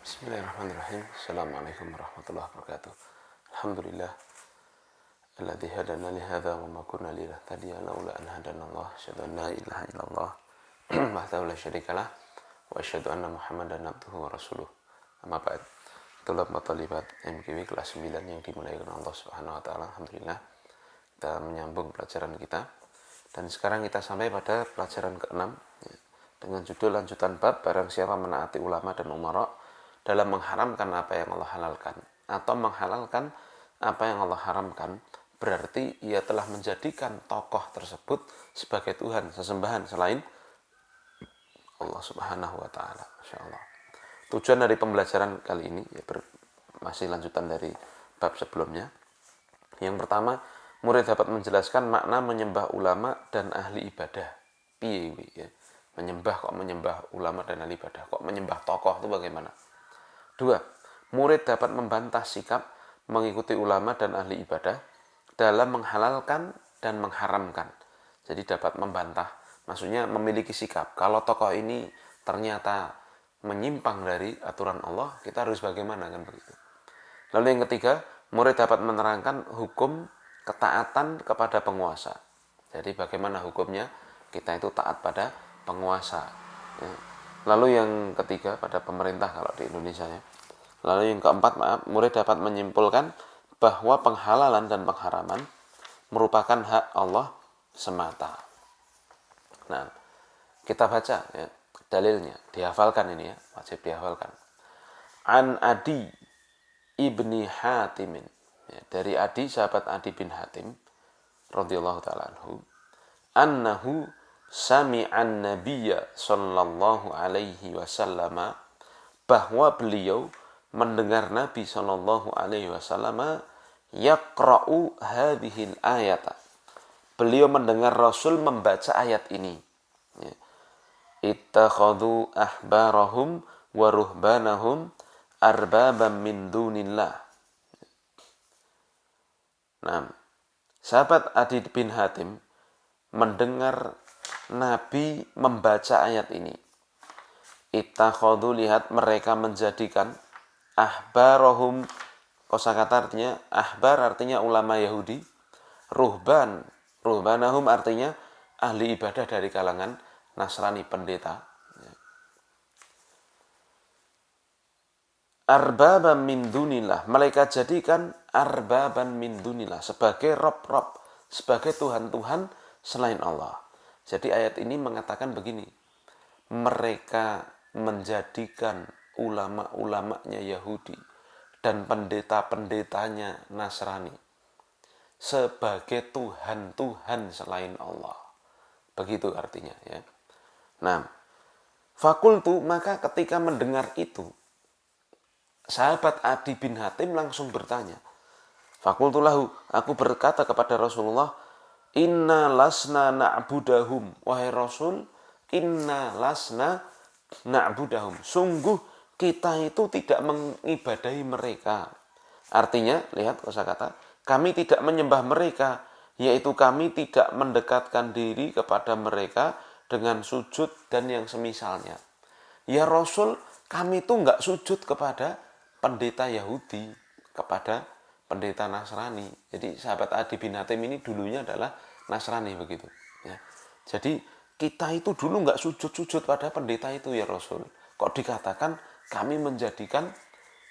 Bismillahirrahmanirrahim. Assalamualaikum warahmatullahi wabarakatuh. Alhamdulillah alladzi hadana li hadza wa ma kunna linahtadiya laula an hadanallah. Asyhadu an la ilaha illallah wahdahu la syarikalah wa asyhadu anna Muhammadan abduhu wa rasuluh. Amma ba'd. Tulab matalibat MKW kelas 9 yang dimuliakan Allah Subhanahu wa taala. Alhamdulillah kita menyambung pelajaran kita dan sekarang kita sampai pada pelajaran ke-6 dengan judul lanjutan bab barang siapa menaati ulama dan umara dalam mengharamkan apa yang Allah halalkan atau menghalalkan apa yang Allah haramkan, berarti ia telah menjadikan tokoh tersebut sebagai Tuhan sesembahan selain Allah Subhanahu wa taala. Masyaallah. Tujuan dari pembelajaran kali ini masih lanjutan dari bab sebelumnya. Yang pertama, murid dapat menjelaskan makna menyembah ulama dan ahli ibadah. Piye ya? Menyembah ulama dan ahli ibadah, kok menyembah tokoh itu bagaimana? 2. Murid dapat membantah sikap mengikuti ulama dan ahli ibadah dalam menghalalkan dan mengharamkan. Jadi dapat membantah, maksudnya memiliki sikap. Kalau tokoh ini ternyata menyimpang dari aturan Allah, kita harus bagaimana kan begitu. Lalu yang ketiga, murid dapat menerangkan hukum ketaatan kepada penguasa. Jadi bagaimana hukumnya kita itu taat pada penguasa. Ya. Lalu yang ketiga pada pemerintah kalau di Indonesia ya. Lalu yang keempat, murid dapat menyimpulkan bahwa penghalalan dan pengharaman merupakan hak Allah semata. Nah, kita baca ya, dalilnya, dihafalkan ini ya, wajib dihafalkan. An Adi ibni Hatimin, ya, dari Adi, sahabat Adi bin Hatim radhiyallahu taala anhu sami'an nabiyya sallallahu alaihi wasallam, bahwa beliau mendengar Nabi sallallahu alaihi wasallam yaqra'u hadhil ayata. Beliau mendengar Rasul membaca ayat ini. Ya. Ittakhadhu ahbarahum wa ruhbanahum arbaban min dunillah. Nah, sahabat Adi bin Hatim mendengar Nabi membaca ayat ini. Ittakhadhu, lihat mereka menjadikan ahbarahum, kosakata artinya ahbar artinya ulama Yahudi, ruhbanahum artinya ahli ibadah dari kalangan Nasrani, pendeta. Arbaban min dunillah, mereka jadikan arbaban min dunillah sebagai rob-rob, sebagai tuhan-tuhan selain Allah. Jadi ayat ini mengatakan begini, mereka menjadikan ulama-ulamanya Yahudi dan pendeta-pendetanya Nasrani sebagai Tuhan-Tuhan selain Allah. Begitu artinya ya. Nah, fakultu, maka ketika mendengar itu, sahabat Adi bin Hatim langsung bertanya. Fakultu lahu, aku berkata kepada Rasulullah, inna lasna na'budahum. Wahai Rasul, inna lasna na'budahum. Sungguh kita itu tidak mengibadahi mereka. Artinya, lihat kosakata, kami tidak menyembah mereka, yaitu kami tidak mendekatkan diri kepada mereka dengan sujud dan yang semisalnya. Ya Rasul, kami itu enggak sujud kepada pendeta Yahudi, kepada pendeta Nasrani. Jadi sahabat Adi bin Hatim ini dulunya adalah Nasrani begitu. Ya. Jadi kita itu dulu enggak sujud-sujud pada pendeta itu ya Rasul. Kok dikatakan kami menjadikan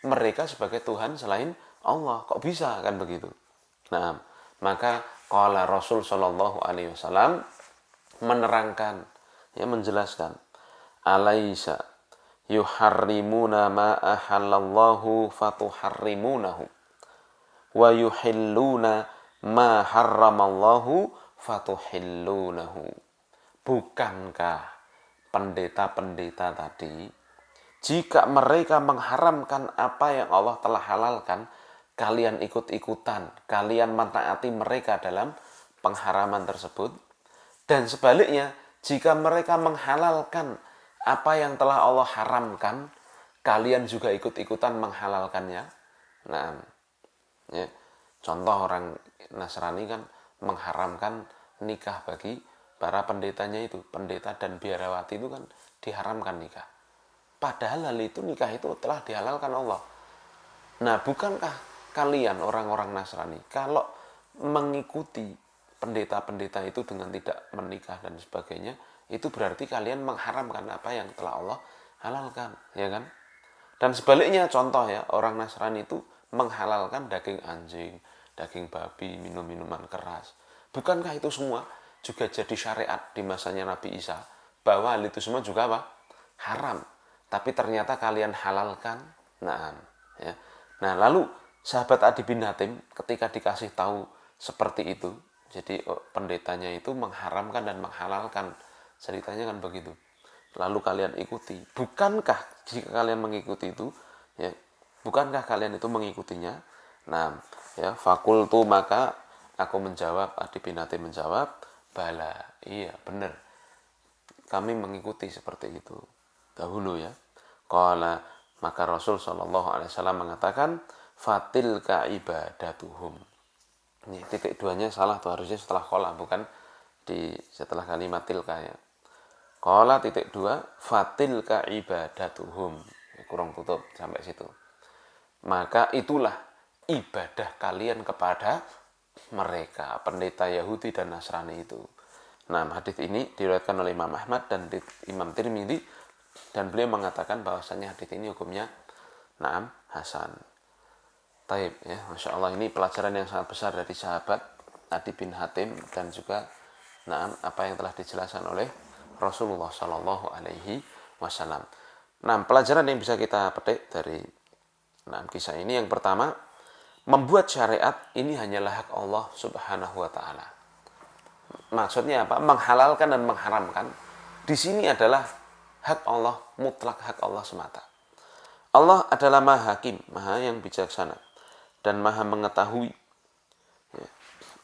mereka sebagai Tuhan selain Allah? Kok bisa kan begitu? Nah, maka qala Rasul sallallahu alaihi wasallam menerangkan, ya, menjelaskan, alaisa yuharrimuna ma ahallallahu fatuharrimunahu wa yuhilluna ma harramallahu fatuhillunahu. Bukankah pendeta-pendeta tadi, jika mereka mengharamkan apa yang Allah telah halalkan, kalian ikut-ikutan, kalian mentaati mereka dalam pengharaman tersebut. Dan sebaliknya, jika mereka menghalalkan apa yang telah Allah haramkan, kalian juga ikut-ikutan menghalalkannya. Nah, ya, contoh orang Nasrani kan mengharamkan nikah bagi para pendetanya itu. Pendeta dan biarawati itu kan diharamkan nikah. Padahal hal itu, nikah itu telah dihalalkan Allah. Nah, bukankah kalian orang-orang Nasrani kalau mengikuti pendeta-pendeta itu dengan tidak menikah dan sebagainya, itu berarti kalian mengharamkan apa yang telah Allah halalkan, ya kan? Dan sebaliknya, contoh ya, orang Nasrani itu menghalalkan daging anjing, daging babi, minum minuman keras. Bukankah itu semua juga jadi syariat di masanya Nabi Isa, bahwa hal itu semua juga apa? Haram. Tapi ternyata kalian halalkan. Nah, ya. Nah, lalu sahabat Adi bin Hatim ketika dikasih tahu seperti itu, jadi pendetanya itu mengharamkan dan menghalalkan, ceritanya kan begitu. Lalu kalian ikuti. Bukankah jika kalian mengikuti itu, ya, bukankah kalian itu mengikutinya? Nah, ya, fakultu, maka aku menjawab, Adi bin Hatim menjawab, bala, iya benar, kami mengikuti seperti itu dahulu ya. Qala, maka Rasul Shallallahu Alaihi Wasallam mengatakan, fatilka ibadatuhum. Ini titik duanya salah tuh, harusnya setelah qala, bukan setelah kalimat tilka ya. Qala titik dua, fatilka ibadatuhum. Kurang tutup sampai situ. Maka itulah ibadah kalian kepada mereka, pendeta Yahudi dan Nasrani itu. Nah, hadis ini diriwayatkan oleh Imam Ahmad dan Imam Tirmidzi, dan beliau mengatakan bahwasanya hadis ini hukumnya na'am hasan. Taib ya, Masya Allah, ini pelajaran yang sangat besar dari sahabat Adi bin Hatim dan juga na'am apa yang telah dijelaskan oleh Rasulullah Shallallahu Alaihi Wasallam. Nah, pelajaran yang bisa kita petik dari kisah ini, yang pertama, membuat syariat ini hanyalah hak Allah Subhanahu Wa Taala. Maksudnya apa? Menghalalkan dan mengharamkan di sini adalah hak Allah, mutlak hak Allah semata. Allah adalah Maha Hakim, Maha yang bijaksana dan Maha mengetahui.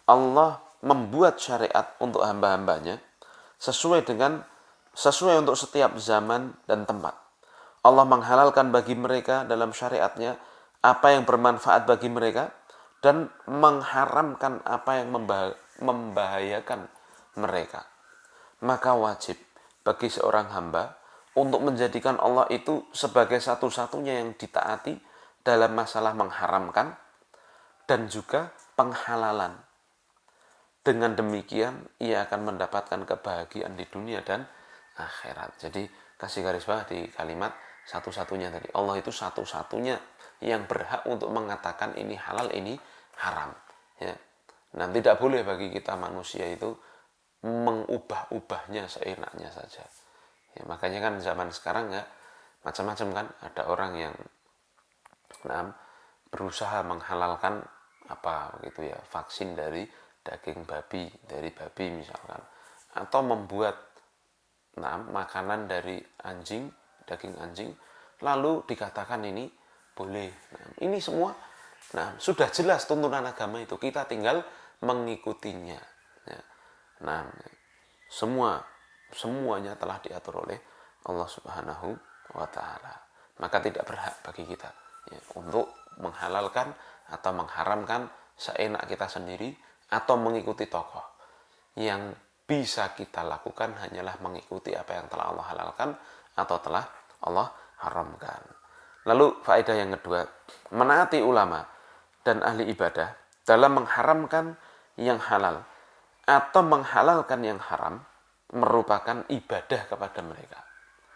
Allah membuat syariat untuk hamba-hambanya sesuai untuk setiap zaman dan tempat. Allah menghalalkan bagi mereka dalam syariatnya apa yang bermanfaat bagi mereka dan mengharamkan apa yang membahayakan mereka. Maka wajib bagi seorang hamba untuk menjadikan Allah itu sebagai satu-satunya yang ditaati dalam masalah mengharamkan dan juga penghalalan. Dengan demikian ia akan mendapatkan kebahagiaan di dunia dan akhirat. Jadi kasih garis bawah di kalimat satu-satunya tadi. Allah itu satu-satunya yang berhak untuk mengatakan ini halal, ini haram. Ya. Nah, tidak boleh bagi kita manusia itu mengubah-ubahnya seenaknya saja. Ya, makanya kan zaman sekarang ya macam-macam kan, ada orang yang berusaha menghalalkan apa gitu ya, vaksin dari daging babi, dari babi misalkan, atau membuat makanan dari anjing, daging anjing, lalu dikatakan ini boleh. Ini semua sudah jelas tuntunan agama itu, kita tinggal mengikutinya ya. Semuanya telah diatur oleh Allah Subhanahu wa Ta'ala. Maka tidak berhak bagi kita ya, untuk menghalalkan atau mengharamkan seenak kita sendiri atau mengikuti tokoh. Yang bisa kita lakukan hanyalah mengikuti apa yang telah Allah halalkan atau telah Allah haramkan. Lalu faedah yang kedua, menaati ulama dan ahli ibadah dalam mengharamkan yang halal atau menghalalkan yang haram merupakan ibadah kepada mereka.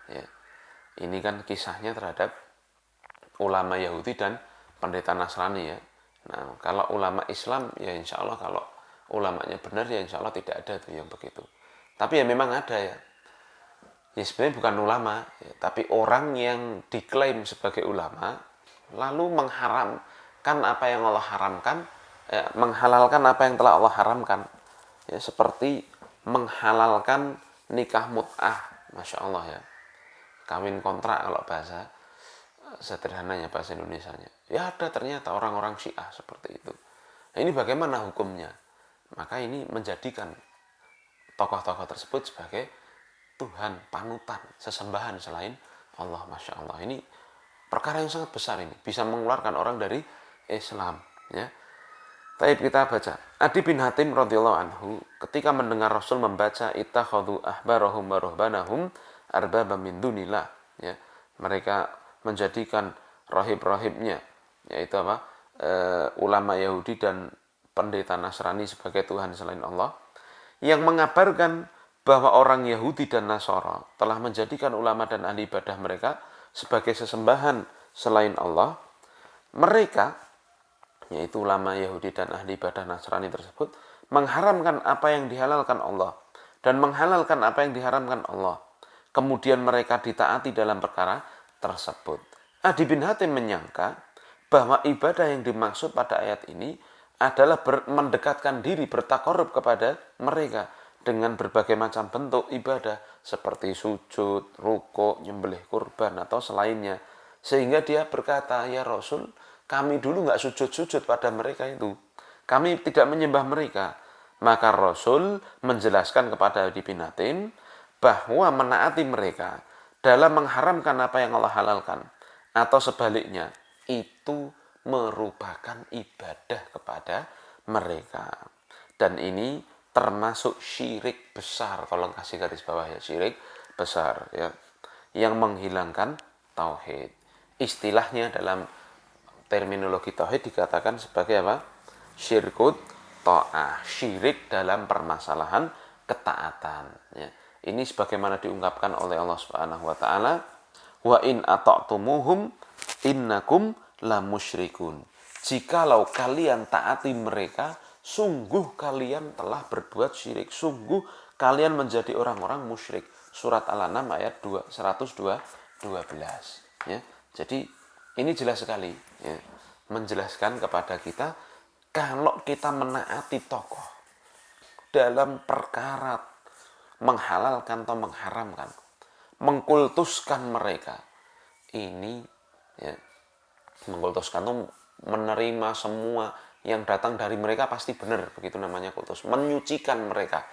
Ya. Ini kan kisahnya terhadap ulama Yahudi dan pendeta Nasrani ya. Nah, kalau ulama Islam ya insya Allah, kalau ulamanya benar ya insya Allah tidak ada tuh yang begitu. Tapi ya memang ada ya. Ya sebenarnya bukan ulama, ya, tapi orang yang diklaim sebagai ulama lalu mengharamkan apa yang Allah haramkan, ya, menghalalkan apa yang telah Allah haramkan. Ya, seperti menghalalkan nikah mut'ah, Masya Allah ya. Kawin kontrak kalau bahasa sederhananya, bahasa Indonesianya. Ya ada ternyata orang-orang Syiah seperti itu. Nah, ini bagaimana hukumnya? Maka ini menjadikan tokoh-tokoh tersebut sebagai Tuhan, panutan, sesembahan selain Allah. Masya Allah, ini perkara yang sangat besar, ini bisa mengeluarkan orang dari Islam ya. Baik, kita baca. Adi bin Hatim radhiyallahu anhu ketika mendengar Rasul membaca ittakhadhu ahbarahum wa ruhbanahum arbaba min dunillah ya. Mereka menjadikan rahib-rahibnya, yaitu apa? Ulama Yahudi dan pendeta Nasrani sebagai Tuhan selain Allah, yang mengabarkan bahwa orang Yahudi dan Nasara telah menjadikan ulama dan ahli ibadah mereka sebagai sesembahan selain Allah. Mereka, yaitu ulama Yahudi dan ahli ibadah Nasrani tersebut, mengharamkan apa yang dihalalkan Allah dan menghalalkan apa yang diharamkan Allah. Kemudian mereka ditaati dalam perkara tersebut. Adi bin Hatim menyangka bahwa ibadah yang dimaksud pada ayat ini adalah mendekatkan diri, bertakarub kepada mereka dengan berbagai macam bentuk ibadah seperti sujud, rukuk, nyembelih kurban atau selainnya. Sehingga dia berkata, ya Rasul, kami dulu nggak sujud-sujud pada mereka itu. Kami tidak menyembah mereka. Maka Rasul menjelaskan kepada Adi bin Hatim bahwa menaati mereka dalam mengharamkan apa yang Allah halalkan atau sebaliknya itu merupakan ibadah kepada mereka. Dan ini termasuk syirik besar, kalau kasih garis bawah ya, syirik besar ya, yang menghilangkan tauhid. Istilahnya dalam terminologi tauhid dikatakan sebagai apa? Syirkut ta'ah, syirik dalam permasalahan ketaatan ya. Ini sebagaimana diungkapkan oleh Allah Subhanahu wa taala, wa in ata'tumuhum innakum la musyrikun. Jikalau kalian taati mereka, sungguh kalian telah berbuat syirik, sungguh kalian menjadi orang-orang musyrik. Surat Al-An'am ayat 112 ya. Jadi ini jelas sekali ya, menjelaskan kepada kita kalau kita menaati tokoh dalam perkara menghalalkan atau mengharamkan, mengkultuskan mereka, ini ya, mengkultuskan itu menerima semua yang datang dari mereka pasti benar, begitu namanya kultus, menyucikan mereka,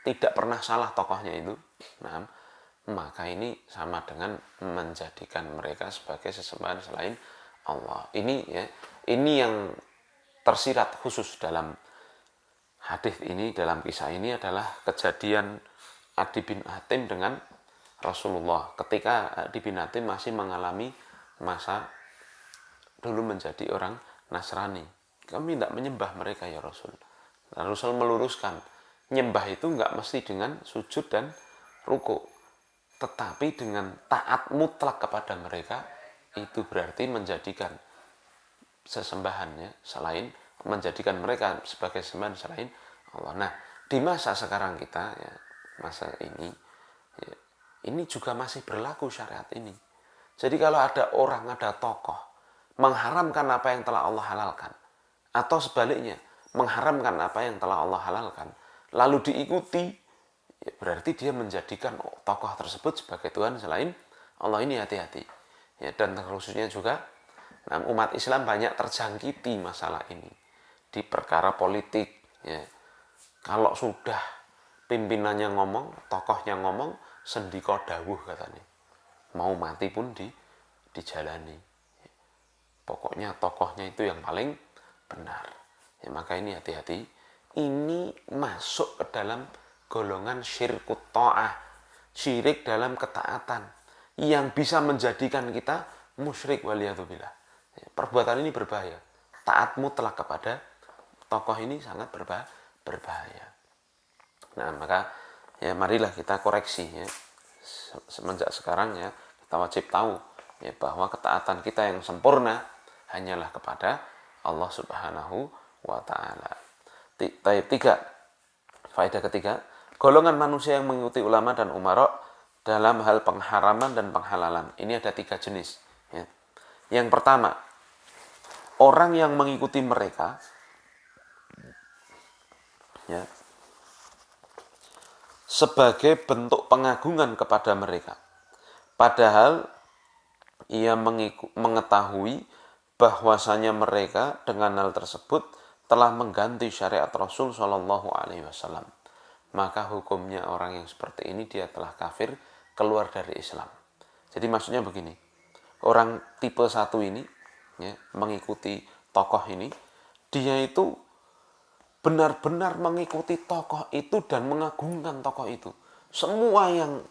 tidak pernah salah tokohnya itu. Nah, maka ini sama dengan menjadikan mereka sebagai sesembahan selain Allah. Ini ya, ini yang tersirat khusus dalam hadis ini, dalam kisah ini adalah kejadian Adi bin Hatim dengan Rasulullah ketika Adi bin Hatim masih mengalami masa dulu menjadi orang Nasrani. Kami tidak menyembah mereka ya Rasul. Dan Rasul meluruskan, nyembah itu nggak mesti dengan sujud dan ruku, tetapi dengan taat mutlak kepada mereka, itu berarti menjadikan sesembahannya selain, menjadikan mereka sebagai sembahan selain Allah. Nah, di masa sekarang kita ya, masa ini ya, ini juga masih berlaku syariat ini. Jadi kalau ada orang, ada tokoh mengharamkan apa yang telah Allah halalkan, atau sebaliknya mengharamkan apa yang telah Allah halalkan, lalu diikuti, ya berarti dia menjadikan tokoh tersebut sebagai Tuhan selain Allah. Ini hati-hati ya. Dan khususnya juga umat Islam banyak terjangkiti masalah ini di perkara politik ya. Kalau sudah pimpinannya ngomong, tokohnya ngomong, sendika dawuh katanya, mau mati pun dijalani. Pokoknya tokohnya itu yang paling benar ya. Maka ini hati-hati, ini masuk ke dalam golongan syirkut ta'ah, syirik dalam ketaatan, yang bisa menjadikan kita musyrik waliyadzubillah. Perbuatan ini berbahaya. Taat mutlak kepada tokoh ini sangat berbahaya. Nah, maka ya marilah kita koreksi ya. Semenjak sekarang ya, kita wajib tahu ya bahwa ketaatan kita yang sempurna hanyalah kepada Allah Subhanahu wa taala. Tiga, faedah ketiga, golongan manusia yang mengikuti ulama dan umara dalam hal pengharaman dan penghalalan. Ini ada 3 jenis ya. Yang pertama, orang yang mengikuti mereka ya, sebagai bentuk pengagungan kepada mereka, padahal ia mengetahui bahwasanya mereka dengan hal tersebut telah mengganti syariat Rasul Shallallahu Alaihi Wasallam. Maka hukumnya orang yang seperti ini dia telah kafir, keluar dari Islam. Jadi maksudnya begini, orang tipe 1 ini ya, mengikuti tokoh ini, dia itu benar-benar mengikuti tokoh itu dan mengagungkan tokoh itu. Semua yang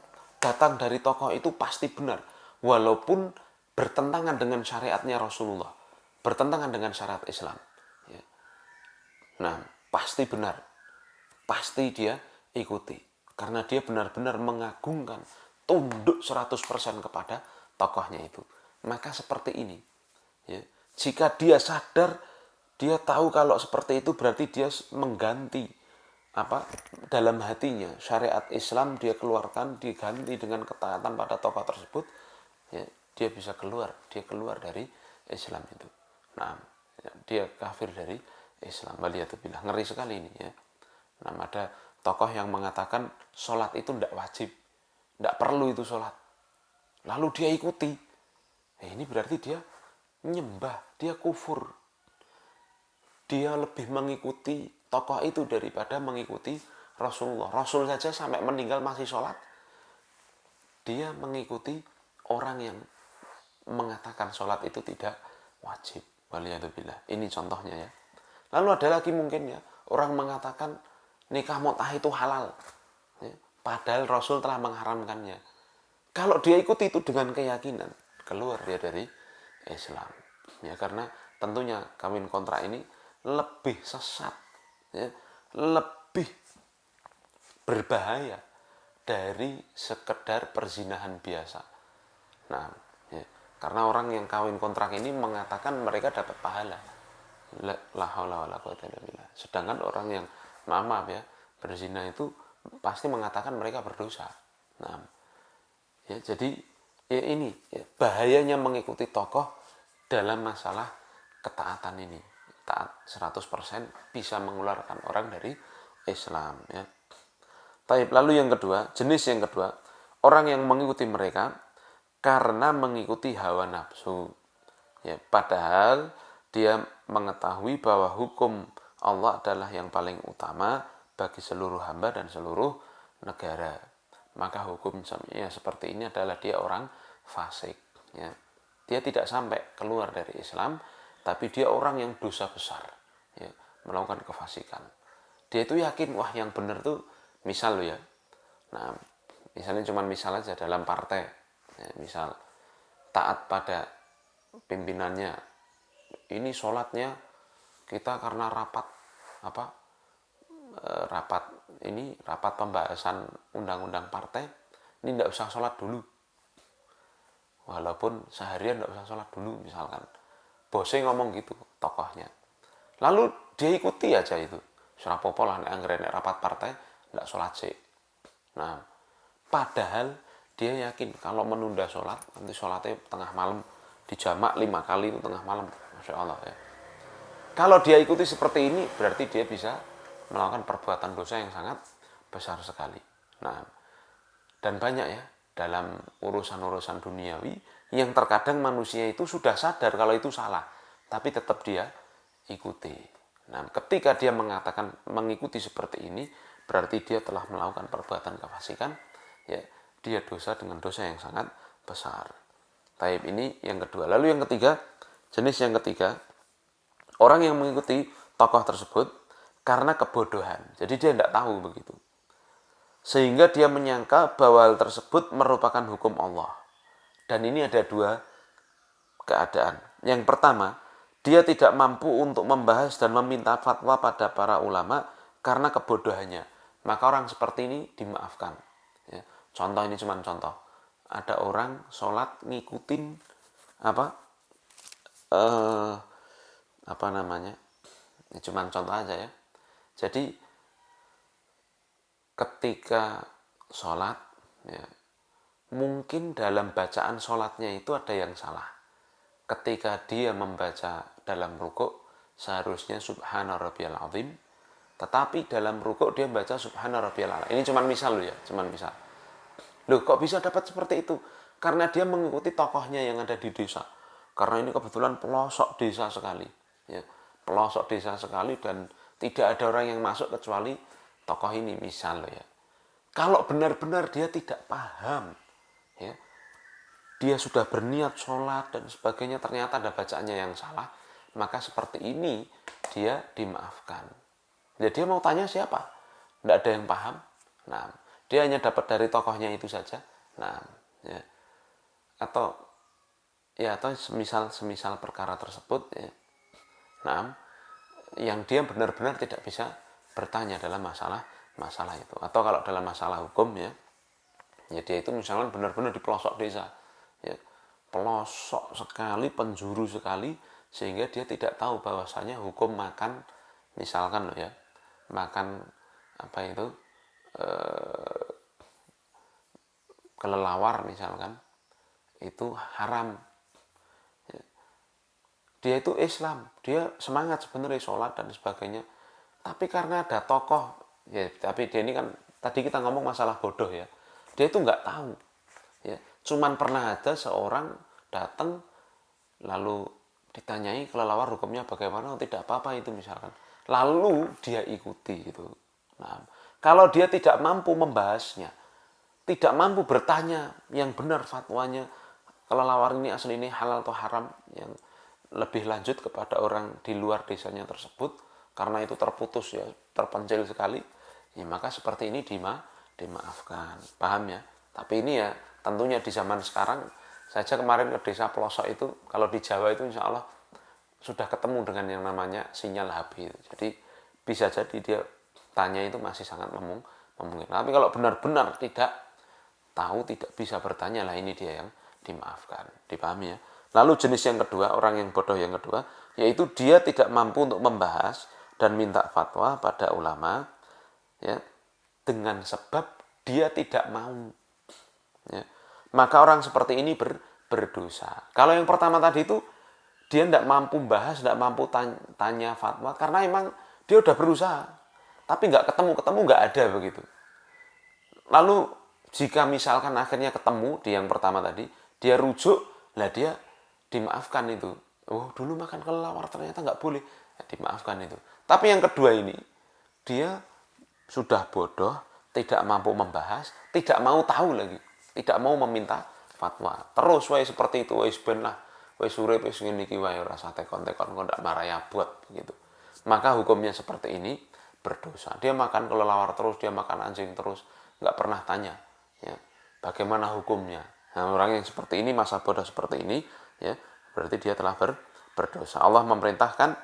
datang dari tokoh itu pasti benar. walaupun bertentangan dengan syariatnya Rasulullah, bertentangan dengan syariat Islam. Ya. Nah, pasti benar, pasti dia ikuti. Karena dia benar-benar mengagungkan, tunduk 100% kepada tokohnya itu. Maka seperti ini. Ya. Jika dia sadar, dia tahu kalau seperti itu berarti dia mengganti dalam hatinya syariat Islam, dia keluarkan, diganti dengan ketaatan pada tokoh tersebut, ya, dia bisa keluar dari Islam itu. Nah, ya, dia kafir dari Islam. Waliyatubillah, ngeri sekali ini ya. Nah, ada tokoh yang mengatakan sholat itu tidak wajib, tidak perlu itu sholat, lalu dia ikuti. Ini berarti dia menyembah, dia kufur. Dia lebih mengikuti tokoh itu daripada mengikuti Rasulullah. Rasul saja sampai meninggal masih sholat. Dia mengikuti orang yang mengatakan sholat itu tidak wajib. Waliyatubillah. Ini contohnya ya. Lalu ada lagi mungkin ya, orang mengatakan nikah mut'ah itu halal. Ya, padahal Rasul telah mengharamkannya. Kalau dia ikuti itu dengan keyakinan, keluar dia dari Islam. Ya, karena tentunya kawin kontrak ini lebih sesat, ya, lebih berbahaya dari sekedar perzinahan biasa. Nah, ya, karena orang yang kawin kontrak ini mengatakan mereka dapat pahala. La haula wala quwwata illa billah. Sedangkan orang yang maaf ya, berzina itu pasti mengatakan mereka berdosa. Nah, ya, jadi ya ini ya, bahayanya mengikuti tokoh dalam masalah ketaatan ini. Taat 100% bisa mengeluarkan orang dari Islam ya. Taib, lalu yang kedua, jenis yang kedua, orang yang mengikuti mereka karena mengikuti hawa nafsu. Ya, padahal dia mengetahui bahwa hukum Allah adalah yang paling utama bagi seluruh hamba dan seluruh negara. Maka hukumnya seperti ini adalah dia orang fasik. Ya. Dia tidak sampai keluar dari Islam, tapi dia orang yang dosa besar, ya, melakukan kefasikan. Dia itu yakin, wah yang benar tuh, misal lo ya, nah misalnya cuma misal aja dalam partai, ya, misal taat pada pimpinannya, ini sholatnya kita karena rapat rapat pembahasan undang-undang partai, ini tidak usah sholat dulu, walaupun seharian tidak usah sholat dulu misalkan. Bosnya ngomong gitu, tokohnya. Lalu dia ikuti aja itu. Serapopo lah, nek rapat partai, tidak sholat sih. Nah, padahal dia yakin kalau menunda sholat, nanti sholatnya tengah malam, dijamak 5 kali itu tengah malam. Masya Allah ya. Kalau dia ikuti seperti ini, berarti dia bisa melakukan perbuatan dosa yang sangat besar sekali. Nah, dan banyak ya, dalam urusan-urusan duniawi, yang terkadang manusia itu sudah sadar kalau itu salah, tapi tetap dia ikuti. Nah, ketika dia mengatakan mengikuti seperti ini, berarti dia telah melakukan perbuatan kefasikan, ya, dia dosa dengan dosa yang sangat besar. Taib, ini yang kedua. Lalu yang ketiga, jenis yang ketiga, orang yang mengikuti tokoh tersebut karena kebodohan. Jadi dia tidak tahu begitu. Sehingga dia menyangka bahwa hal tersebut merupakan hukum Allah. Dan ini ada dua keadaan. Yang pertama, dia tidak mampu untuk membahas dan meminta fatwa pada para ulama karena kebodohannya. Maka orang seperti ini dimaafkan. Ya. Contoh ini cuma contoh. Ada orang sholat ngikutin ini cuma contoh aja ya. Jadi ketika sholat, ya, mungkin dalam bacaan sholatnya itu ada yang salah. Ketika dia membaca dalam rukuk, seharusnya subhana rabbiyal azim, tetapi dalam rukuk dia baca subhana rabbiyal a'la. Ini cuma misal loh ya, cuma misal. Loh, kok bisa dapat seperti itu? Karena dia mengikuti tokohnya yang ada di desa. Karena ini kebetulan pelosok desa sekali, ya, pelosok desa sekali, dan tidak ada orang yang masuk kecuali tokoh ini, misal loh ya. Kalau benar-benar dia tidak paham, ya, dia sudah berniat sholat dan sebagainya, ternyata ada bacaannya yang salah, maka seperti ini dia dimaafkan. Ya, dia mau tanya siapa? Tidak ada yang paham. Nah, dia hanya dapat dari tokohnya itu saja. Nah, ya. atau semisal perkara tersebut ya. Nah, yang dia benar-benar tidak bisa bertanya dalam masalah itu. Atau kalau dalam masalah hukum ya dia itu misalnya benar-benar di pelosok desa ya, pelosok sekali, penjuru sekali, sehingga dia tidak tahu bahwasanya hukum makan, misalkan loh ya, makan apa itu kelelawar misalkan, itu haram. Dia itu Islam, dia semangat sebenarnya sholat dan sebagainya, tapi karena ada tokoh ya, tapi dia ini kan tadi kita ngomong masalah bodoh ya, dia itu nggak tahu ya, cuman pernah ada seorang datang lalu ditanyai kelelawar hukumnya bagaimana, tidak apa-apa itu misalkan, lalu dia ikuti itu. Nah, kalau dia tidak mampu membahasnya, tidak mampu bertanya yang benar fatwanya, kelelawar ini asli ini halal atau haram, yang lebih lanjut kepada orang di luar desanya tersebut, karena itu terputus ya, terpencil sekali ya, maka seperti ini dimaafkan, paham ya. Tapi ini ya tentunya di zaman sekarang saja, kemarin ke desa pelosok itu, kalau di Jawa itu insya Allah sudah ketemu dengan yang namanya sinyal HP, jadi bisa jadi dia tanya itu masih sangat memungkinkan. Tapi kalau benar-benar tidak tahu, tidak bisa bertanya, lah ini dia yang dimaafkan, dipahami ya. Lalu jenis yang kedua, orang yang bodoh yang kedua, yaitu dia tidak mampu untuk membahas dan minta fatwa pada ulama ya, dengan sebab dia tidak mau ya. Maka orang seperti ini berdosa. Kalau yang pertama tadi itu dia tidak mampu bahas, tidak mampu tanya fatwa, karena emang dia udah berusaha tapi nggak ketemu nggak ada begitu. Lalu jika misalkan akhirnya ketemu di yang pertama tadi, dia rujuk, lah dia dimaafkan itu. Oh, dulu makan kelelawar ternyata nggak boleh, ya, dimaafkan itu. Tapi yang kedua ini, dia sudah bodoh, tidak mampu membahas, tidak mau tahu lagi, tidak mau meminta fatwa. Terus wae seperti itu, wis ben lah, wis urip wis ngene iki wae, ora usah tekon-tekon kok ndak marah ya buat begitu. Maka hukumnya seperti ini berdosa. Dia makan kelelawar terus, dia makan anjing terus, nggak pernah tanya ya, bagaimana hukumnya. Nah, orang yang seperti ini, masa bodoh seperti ini ya, berarti dia telah berdosa. Allah memerintahkan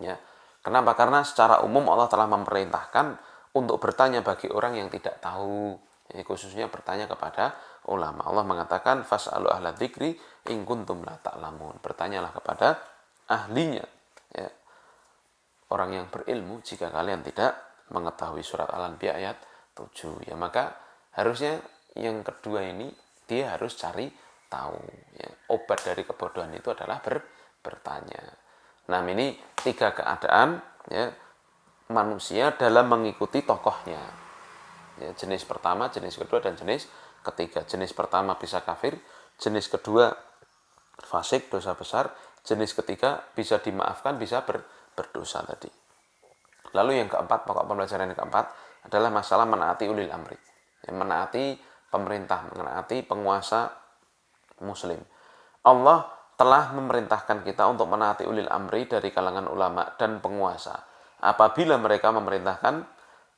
ya. Kenapa? Karena secara umum Allah telah memerintahkan untuk bertanya bagi orang yang tidak tahu, ya, khususnya bertanya kepada ulama. Allah mengatakan fas'alu ahla dzikri in kuntum la ta'lamun. Bertanyalah kepada ahlinya ya, orang yang berilmu jika kalian tidak mengetahui. Surat Al-Anbiya ayat 7 ya. Maka harusnya yang kedua ini dia harus cari tahu ya. Obat dari kebodohan itu adalah bertanya. Nah, ini tiga keadaan ya, manusia dalam mengikuti tokohnya ya, jenis pertama, jenis kedua, dan jenis ketiga. Jenis pertama bisa kafir, jenis kedua fasik, dosa besar, jenis ketiga bisa dimaafkan, bisa berdosa tadi. Lalu yang keempat, pokok pembelajaran yang keempat adalah masalah menaati ulil amri ya, menaati pemerintah, menaati penguasa muslim. Allah telah memerintahkan kita untuk menaati ulil amri dari kalangan ulama dan penguasa apabila mereka memerintahkan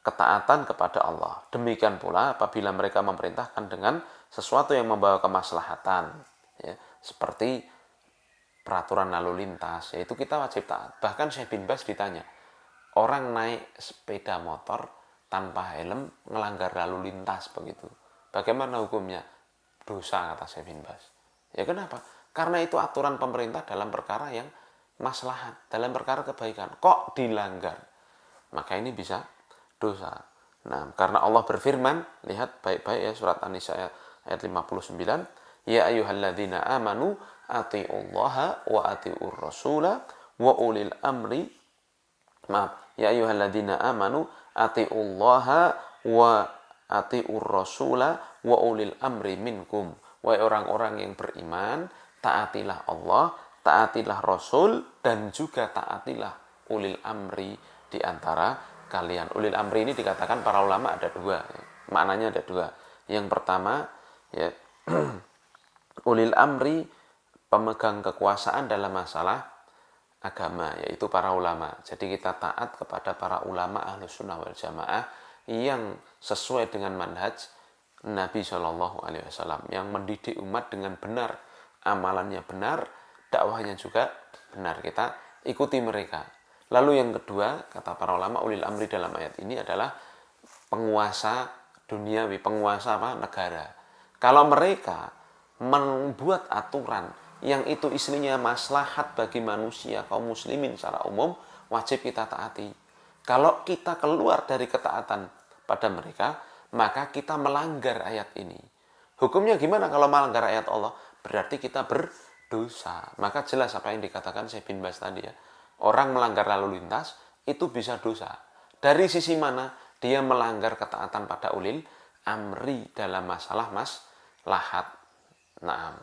ketaatan kepada Allah. Demikian pula apabila mereka memerintahkan dengan sesuatu yang membawa kemaslahatan ya, seperti peraturan lalu lintas, yaitu kita wajib taat. Bahkan Syekh bin Baz ditanya, orang naik sepeda motor tanpa helm melanggar lalu lintas begitu, bagaimana hukumnya? Dosa, kata Syekh bin Baz. Ya kenapa? Karena itu aturan pemerintah dalam perkara yang maslahat, dalam perkara kebaikan. Kok dilanggar? Maka ini bisa dosa. Nah, karena Allah berfirman, lihat baik-baik ya, surat An-Nisa ayat 59, ya ayyuhalladzina amanu atiullaha wa atiur rasula wa ulil amri. Maaf, ya ayyuhalladzina amanu atiullaha wa atiur rasula wa ulil amri minkum. Wahai orang-orang yang beriman, taatilah Allah, taatilah Rasul, dan juga taatilah ulil amri di antara kalian. Ulil amri ini dikatakan para ulama ada dua, maknanya ada dua. Yang pertama ya, ulil amri pemegang kekuasaan dalam masalah agama, yaitu para ulama. Jadi kita taat kepada para ulama Ahlus Sunnah wal Jamaah yang sesuai dengan manhaj Nabi Shallallahu Alaihi Wasallam yang mendidik umat dengan benar, amalannya benar, dakwahnya juga benar. Kita ikuti mereka. Lalu yang kedua, kata para ulama, ulil amri dalam ayat ini adalah penguasa duniawi, penguasa negara. Kalau mereka membuat aturan yang itu isinya maslahat bagi manusia, kaum muslimin secara umum, wajib kita taati. Kalau kita keluar dari ketaatan pada mereka, maka kita melanggar ayat ini. Hukumnya gimana kalau melanggar ayat Allah? Berarti kita berdosa. Maka jelas apa yang dikatakan Syekh bin Baz tadi ya. Orang melanggar lalu lintas itu bisa dosa. Dari sisi mana? Dia melanggar ketaatan pada ulil amri dalam masalah maslahat. Nah,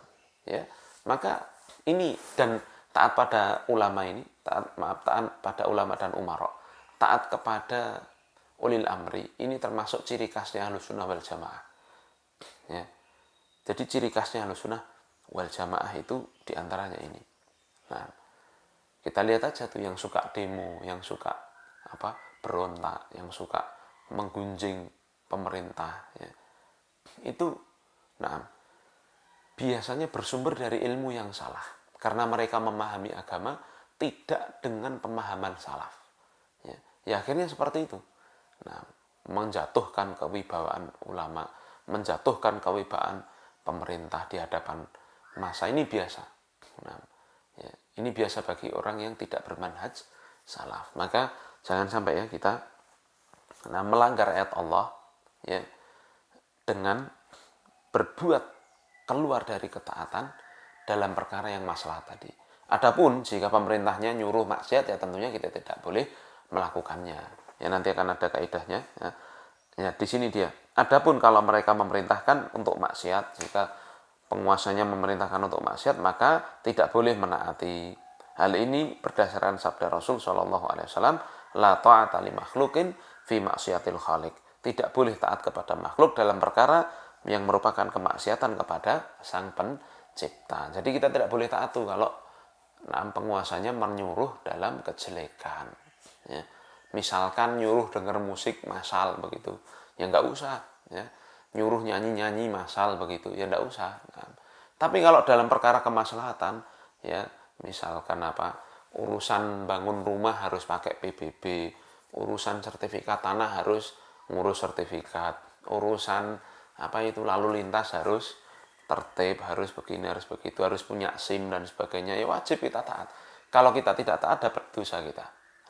ya. Maka ini dan taat pada ulama ini, taat pada ulama dan umara, taat kepada ulil amri ini termasuk ciri khasnya Ahlussunnah wal Jamaah. Ya. Jadi ciri khasnya Ahlussunnah wal Jamaah itu diantaranya ini. Nah, kita lihat aja tuh yang suka demo, yang suka berontak, yang suka menggunjing pemerintah, ya. Itu, nah, biasanya bersumber dari ilmu yang salah, karena mereka memahami agama tidak dengan pemahaman salaf. Ya akhirnya seperti itu. Nah, menjatuhkan kewibawaan ulama, menjatuhkan kewibawaan pemerintah di hadapan massa ini biasa. Nah, ya, ini biasa bagi orang yang tidak bermanhaj salaf. Maka jangan sampai ya kita melanggar ayat Allah ya dengan berbuat keluar dari ketaatan dalam perkara yang masalah tadi. Adapun jika pemerintahnya nyuruh maksiat ya tentunya kita tidak boleh melakukannya. Ya nanti akan ada kaidahnya. Ya di sini dia. Adapun kalau mereka memerintahkan untuk maksiat, jika penguasanya memerintahkan untuk maksiat, maka tidak boleh menaati. Hal ini berdasarkan sabda Rasul Shallallahu Alaihi Wasallam, la ta'ata li makhluqin fi maksiatil khaliq. Tidak boleh taat kepada makhluk dalam perkara yang merupakan kemaksiatan kepada sang pencipta. Jadi kita tidak boleh taat tuh kalau penguasanya menyuruh dalam kejelekan. Ya. Misalkan nyuruh dengar musik massal begitu, ya nggak usah. Ya. Nyuruh nyanyi-nyanyi massal begitu, ya nggak usah. Nah, tapi kalau dalam perkara kemaslahatan, ya misalkan urusan bangun rumah harus pakai PBB, urusan sertifikat tanah harus ngurus sertifikat, urusan lalu lintas harus tertib, harus begini, harus begitu, harus punya SIM dan sebagainya, ya wajib kita taat. Kalau kita tidak taat dapat dosa kita.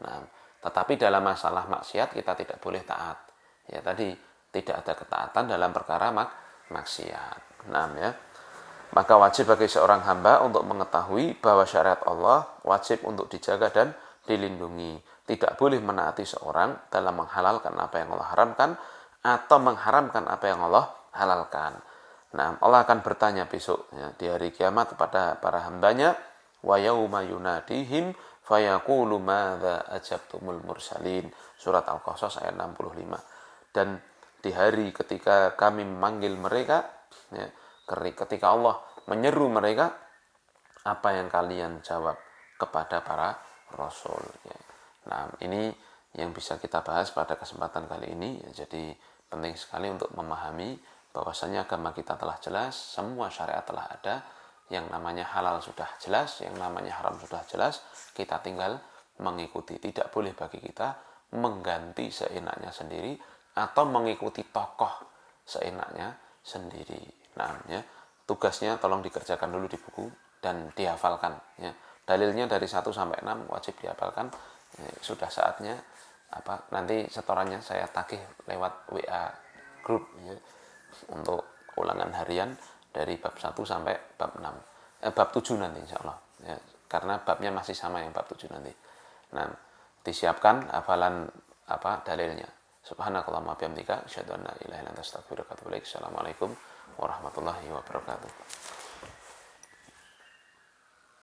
Nah, tetapi dalam masalah maksiat kita tidak boleh taat. Ya tadi tidak ada ketaatan dalam perkara maksiat. Nah, ya. Maka wajib bagi seorang hamba untuk mengetahui bahwa syariat Allah wajib untuk dijaga dan dilindungi. Tidak boleh menaati seorang dalam menghalalkan apa yang Allah haramkan atau mengharamkan apa yang Allah halalkan. Nah, Allah akan bertanya besok ya, di hari kiamat kepada para hambanya, wa yauma yunadihim fayaqulu madza ajabtumul mursalin. Surat Al-Qasas ayat 65. Dan di hari ketika kami memanggil mereka, ya, ketika Allah menyeru mereka, apa yang kalian jawab kepada para rasul. Ya. Nah, ini yang bisa kita bahas pada kesempatan kali ini. Ya, jadi penting sekali untuk memahami bahwasanya agama kita telah jelas, semua syariat telah ada, yang namanya halal sudah jelas, yang namanya haram sudah jelas, kita tinggal mengikuti. Tidak boleh bagi kita mengganti seenaknya sendiri atau mengikuti tokoh seenaknya sendiri. Nah, ya, tugasnya tolong dikerjakan dulu di buku dan dihafalkan. Ya. Dalilnya dari 1 sampai 6 wajib dihafalkan. Ya, sudah saatnya nanti setorannya saya tagih lewat WA grup ya, untuk ulangan harian dari bab 1 sampai bab 6. Bab 7 nanti insya Allah. Ya, karena babnya masih sama yang bab 7 nanti. Nah, disiapkan hafalan dalilnya. Subhanakallahumma bihamdika asyhadu an la ilaha illa anta astaghfiruka wa atubu ilaik. Assalamualaikum warahmatullahi wabarakatuh.